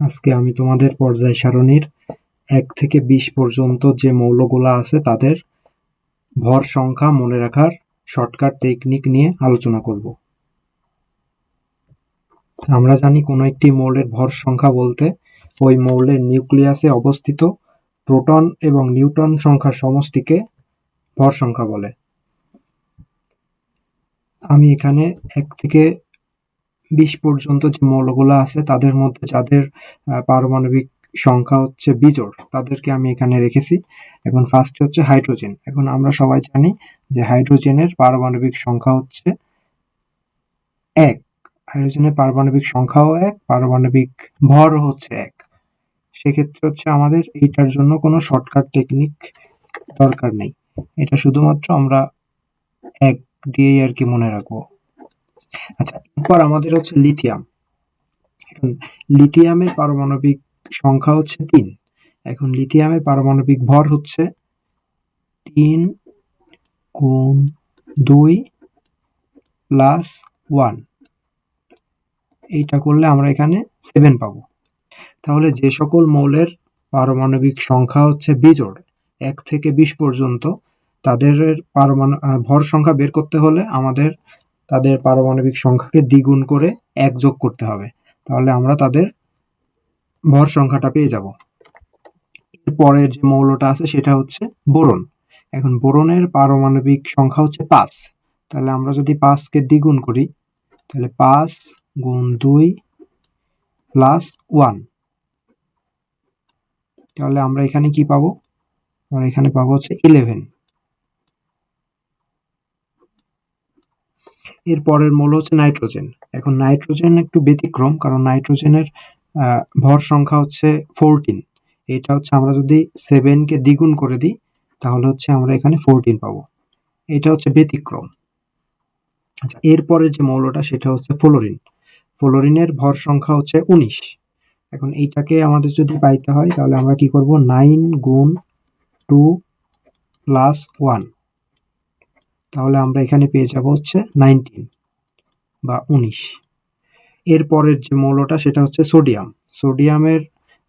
আজকে আমি তোমাদের পর্যায় সারণীর ১ থেকে ২০ পর্যন্ত যে মৌলগুলা আছে তাদের ভর সংখ্যা মনে রাখার শর্টকাট টেকনিক নিয়ে আলোচনা করব। আমরা জানি কোনো একটি মৌলের ভর সংখ্যা বলতে ওই মৌলের নিউক্লিয়াসে অবস্থিত প্রোটন এবং নিউট্রন সংখ্যার সমষ্টিকে ভর সংখ্যা বলে। আমি এখানে ১ থেকে ২০ পর্যন্ত যে মৌলগুলো আছে তাদের মধ্যে যাদের পারমাণবিক সংখ্যা হচ্ছে বিজোড় তাদেরকে আমি এখানে রেখেছি। এখন ফার্স্ট হচ্ছে হাইড্রোজেন। এখন আমরা সবাই জানি যে হাইড্রোজেনের পারমাণবিক সংখ্যা হচ্ছে ১। হাইড্রোজেনের পারমাণবিক সংখ্যাও ১, পারমাণবিক ভরও হচ্ছে ১। সেক্ষেত্রে হচ্ছে আমাদের এইটার জন্য কোনো শর্টকাট টেকনিক দরকার নেই। এটা শুধুমাত্র আমরা ১ দিয়েই আর কি মনে রাখবো। আচ্ছা, এরপর আমাদের হচ্ছে লিথিয়াম। এখন লিথিয়ামের পারমাণবিক সংখ্যা হচ্ছে ৩। এখন লিথিয়ামের পারমাণবিক ভর হচ্ছে ৩ গুণ ২ প্লাস 1। এইটা করলে আমরা এখানে 7 পাবো। তাহলে যে সকল মৌলের পারমাণবিক সংখ্যা হচ্ছে বিজোড় ১ থেকে ২০ পর্যন্ত তাদের ভর সংখ্যা বের করতে হলে আমাদের তাদের পারমাণবিক সংখ্যাকে দ্বিগুণ করে ১ যোগ করতে হবে। তাহলে আমরা তাদের ভর সংখ্যাটা পেয়ে যাব। এরপরের যে মৌলটা আছে সেটা হচ্ছে বোরন। এখন বোরনের পারমাণবিক সংখ্যা হচ্ছে ৫। তাহলে আমরা যদি ৫কে দ্বিগুণ করি তাহলে ৫ গুণ ২ প্লাস 1। তাহলে আমরা এখানে কি পাবো? আমরা এখানে পাবো হচ্ছে 11। এর পরের মৌল হচ্ছে নাইট্রোজেন। এখন নাইট্রোজেন একটু ব্যতিক্রম, কারণ নাইট্রোজেনের ভর সংখ্যা হচ্ছে 14। এটা হচ্ছে আমরা যদি 7কে দ্বিগুণ করে দিই তাহলে হচ্ছে আমরা এখানে 14 পাবো। এটা হচ্ছে ব্যতিক্রম। আচ্ছা, এরপরের যে মৌলটা সেটা হচ্ছে ফ্লোরিন। ফ্লোরিনের ভর সংখ্যা হচ্ছে ১৯। এখন এইটাকে আমাদের যদি পাইতে হয় তাহলে আমরা কি করব? 9 গুণ 2 প্লাস 1। তাহলে আমরা এখানে পেয়ে যাব হচ্ছে 19 বা 19। এরপরের যে মৌলটা সেটা হচ্ছে সোডিয়াম। সোডিয়ামের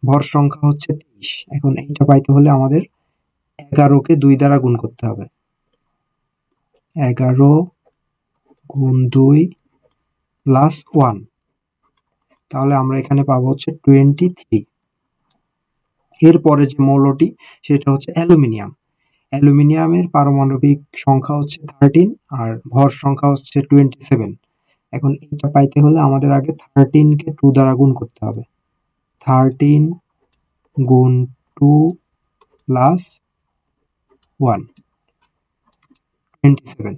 ভর সংখ্যা হচ্ছে 23। এখন এইটা পাইতে হলে আমাদের 11কে 2 দ্বারা গুণ করতে হবে। 11 গুণ 2 প্লাস 1। তাহলে আমরা এখানে পাবো হচ্ছে 23। এরপরে যে মৌলটি সেটা হচ্ছে অ্যালুমিনিয়াম। অ্যালুমিনিয়ামের পারমাণবিক সংখ্যা হচ্ছে 13 আর ভর সংখ্যা হচ্ছে 27। এখন এটা পাইতে হলে আমাদের আগে 13কে 2 দ্বারা গুণ করতে হবে। 13 গুণ 2 প্লাস 1, 27।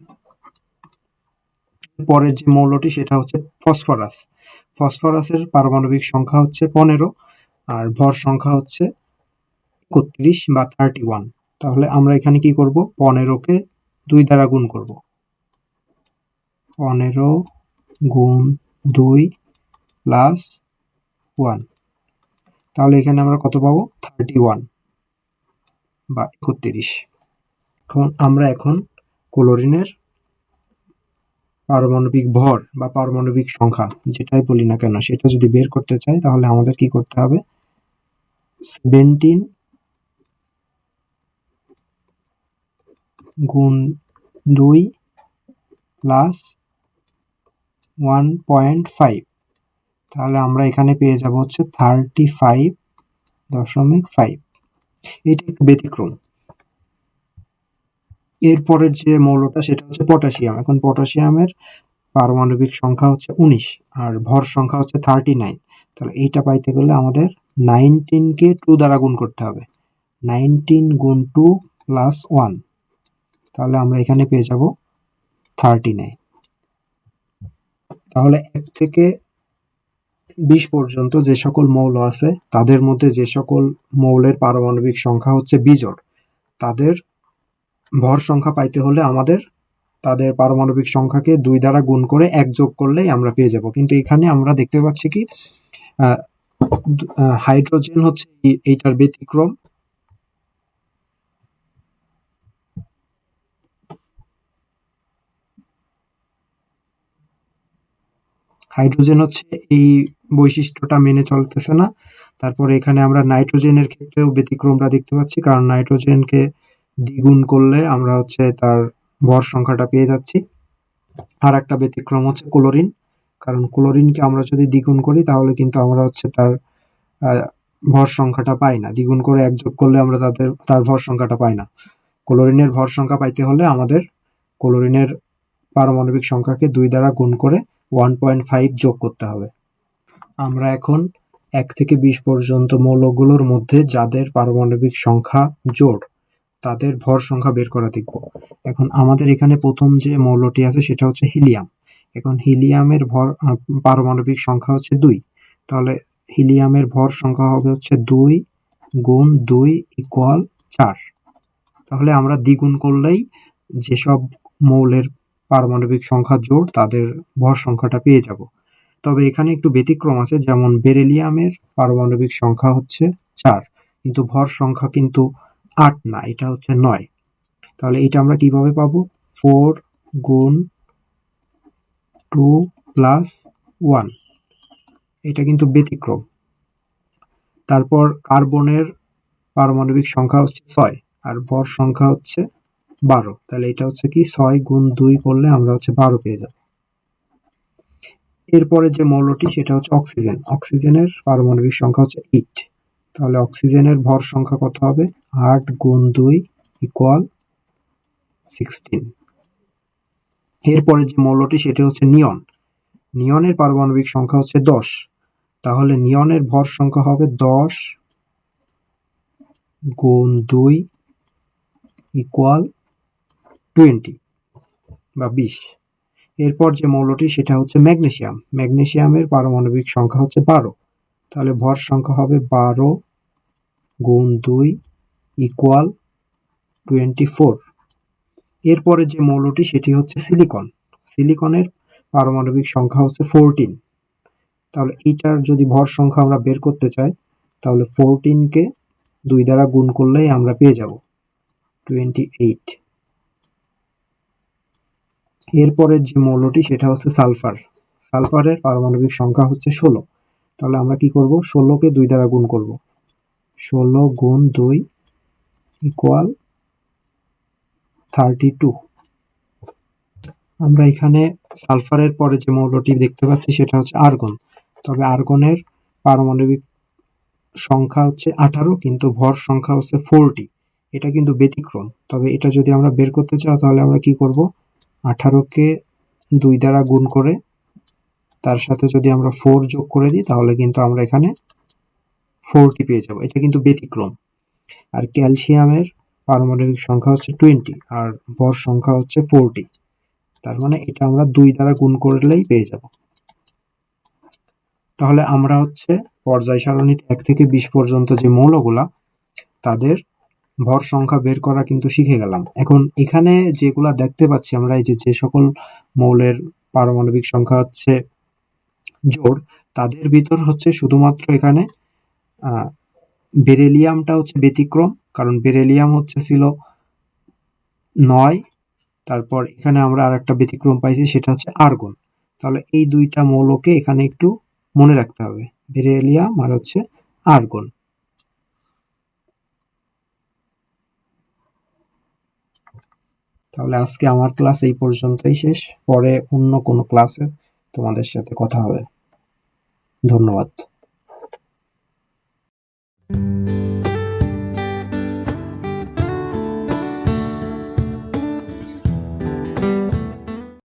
পরের যে মৌলটি সেটা হচ্ছে ফসফরাস। ফসফরাসের পারমাণবিক সংখ্যা হচ্ছে 15 আর ভর সংখ্যা হচ্ছে 31 বা 31। তাহলে আমরা এখানে কি করব? 15কে 2 দ্বারা গুণ করব। 15 গুণ 2 প্লাস 1। তাহলে এখানে আমরা কত পাবো? 31 বা 31। আমরা এখন ক্লোরিনের পারমাণবিক ভর বা পারমাণবিক সংখ্যা যেটাই বলি না কেন সেটা যদি বের করতে চাই তাহলে আমাদের কি করতে হবে? 17 গুণ 2 প্লাস 1.5। তাহলে আমরা এখানে পেয়ে যাব হচ্ছে 35.5। এটা একটু ব্যতিক্রম। এরপরের যে মৌলটা সেটা হচ্ছে পটাশিয়াম। এখন পটাশিয়ামের পারমাণবিক সংখ্যা হচ্ছে 19 আর ভর সংখ্যা হচ্ছে 39। তাহলে এইটা পাইতে গেলে আমাদের 19কে 2 দ্বারা গুণ করতে হবে। 19 গুণ 2 প্লাস 1। তাহলে আমরা এখানে পেয়ে যাব 39। তাহলে 1 থেকে 20 পর্যন্ত যে সকল মৌল আছে তাদের মধ্যে যে সকল মৌলের পারমাণবিক সংখ্যা হচ্ছে বিজোড় তাদের ভর সংখ্যা পাইতে হলে আমাদের তাদের পারমাণবিক সংখ্যাকে 2 দ্বারা গুণ করে 1 যোগ করলেই আমরা পেয়ে যাব। কিন্তু এখানে আমরা দেখতে পাচ্ছি কি হাইড্রোজেন হচ্ছে এইটার ব্যতিক্রম। হাইড্রোজেন হচ্ছে এই বৈশিষ্ট্যটা মেনে চলতেছে না। তারপরে এখানে আমরা নাইট্রোজেনের ক্ষেত্রেও ব্যতিক্রমটা দেখতে পাচ্ছি, কারণ নাইট্রোজেনকে দ্বিগুণ করলে আমরা হচ্ছে তার ভর সংখ্যাটা পেয়ে যাচ্ছি। আর একটা ব্যতিক্রম হচ্ছে ক্লোরিন, কারণ ক্লোরিনকে আমরা যদি দ্বিগুণ করি তাহলে কিন্তু আমরা হচ্ছে তার ভর সংখ্যাটা পাই না। দ্বিগুণ করে 1 যোগ করলে আমরা তার ভর সংখ্যাটা পাই না। ক্লোরিনের ভর সংখ্যা পাইতে হলে আমাদের ক্লোরিনের পারমাণবিক সংখ্যাকে 2 দ্বারা গুণ করে 1.5 যোগ করতে হবে। আমরা এখন 1 থেকে 20 পর্যন্ত মৌলগুলোর মধ্যে যাদের পারমাণবিক সংখ্যা জোড় তাদের ভর সংখ্যা বের করা দেখব। এখন আমাদের এখানে প্রথম যে মৌলটি আছে সেটা হচ্ছে হিলিয়াম। এখন হিলিয়ামের পারমাণবিক সংখ্যা হচ্ছে 2। তাহলে হিলিয়ামের ভর সংখ্যা হবে হচ্ছে 2 গুণ 2 ইকুয়াল 4। তাহলে আমরা দ্বিগুণ করলেই যেসব মৌলের পারমাণবিক সংখ্যা জোড় তাদের ভর সংখ্যাটা পেয়ে যাব। তবে এখানে একটু ব্যতিক্রম আছে, যেমন বেরিলিয়ামের পারমাণবিক সংখ্যা হচ্ছে 4, কিন্তু ভর সংখ্যা কিন্তু 8 না, এটা হচ্ছে 9। তাহলে এটা আমরা কিভাবে পাবো? 4 গুণ 2 প্লাস 1, এটা কিন্তু ব্যতিক্রম। তারপর কার্বনের পারমাণবিক সংখ্যা হচ্ছে 6 আর ভর সংখ্যা হচ্ছে 12। তাহলে এটা হচ্ছে কি 6 গুণ 2 করলে আমরা হচ্ছে 12 পেয়ে যাব। এরপরে যে মৌলটি সেটা হচ্ছে অক্সিজেন। অক্সিজেনের পারমাণবিক সংখ্যা হচ্ছে 8। তাহলে অক্সিজেনের ভর সংখ্যা কত হবে? 8 গুণ 2 ইকুয়াল 16। এরপরে যে মৌলটি সেটা হচ্ছে নিয়ন। নিয়নের পারমাণবিক সংখ্যা হচ্ছে 10। তাহলে নিয়নের ভর সংখ্যা হবে 10 গুণ 2 ইকুয়াল 20 বা 20। এরপর যে মৌলটি সেটা হচ্ছে ম্যাগনেসিয়াম। ম্যাগনেসিয়ামের পারমাণবিক সংখ্যা হচ্ছে 12। তাহলে ভর সংখ্যা হবে 12 গুণ 2 ইকুয়াল 24। এরপরে যে মৌলটি সেটি হচ্ছে সিলিকন। সিলিকনের পারমাণবিক সংখ্যা হচ্ছে 14। তাহলে এইটার যদি ভর সংখ্যা আমরা বের করতে চাই তাহলে 14কে 2 দ্বারা গুণ করলেই আমরা পেয়ে যাব 28। এরপরের যে মৌলটি সেটা হচ্ছে সালফার। সালফারের পারমাণবিক সংখ্যা হচ্ছে 16। তাহলে আমরা কি করব? 16কে 2 দ্বারা গুণ করব। 16 গুণ 2 ইকুয়াল 32। আমরা এখানে সালফারের পরে যে মৌলটি দেখতে পাচ্ছি সেটা হচ্ছে আর্গন। তবে আর্গনের পারমাণবিক সংখ্যা হচ্ছে 18, কিন্তু ভর সংখ্যা হচ্ছে 40। এটা কিন্তু ব্যতিক্রম। তবে এটা যদি আমরা বের করতে চাই তাহলে আমরা কি করব? 18কে 2 দ্বারা গুণ করে তার সাথে যদি আমরা 4 যোগ করে দিই তাহলে কিন্তু আমরা এখানে 40 পেয়ে যাব। এটা কিন্তু ব্যতিক্রম। আর ক্যালসিয়ামের পারমাণবিক সংখ্যা হচ্ছে 20 আর ভর সংখ্যা হচ্ছে 40। তার মানে এটা আমরা 2 দ্বারা গুণ করলেই পেয়ে যাব। তাহলে আমরা হচ্ছে পর্যায় সারণীতে 1 থেকে 20 পর্যন্ত যে মৌলগুলা তাদের ভর সংখ্যা বের করা কিন্তু শিখে গেলাম। এখন এখানে যেগুলা দেখতে পাচ্ছি আমরা, এই যে সকল মৌলের পারমাণবিক সংখ্যা হচ্ছে জোড়, তাদের ভিতর হচ্ছে শুধুমাত্র এখানে বেরিলিয়ামটা হচ্ছে ব্যতিক্রম, কারণ বেরিলিয়াম হচ্ছে ছিল 9। তারপর এখানে আমরা আরেকটা ব্যতিক্রম পাইছি সেটা হচ্ছে আর্গন। তাহলে এই দুইটা মৌলকে এখানে একটু মনে রাখতে হবে, বেরিলিয়াম আর হচ্ছে আর্গন। তাহলে আজকে আমার ক্লাস এই পর্যন্তই শেষ। পরে অন্য কোনো ক্লাসে তোমাদের সাথে কথা হবে। ধন্যবাদ।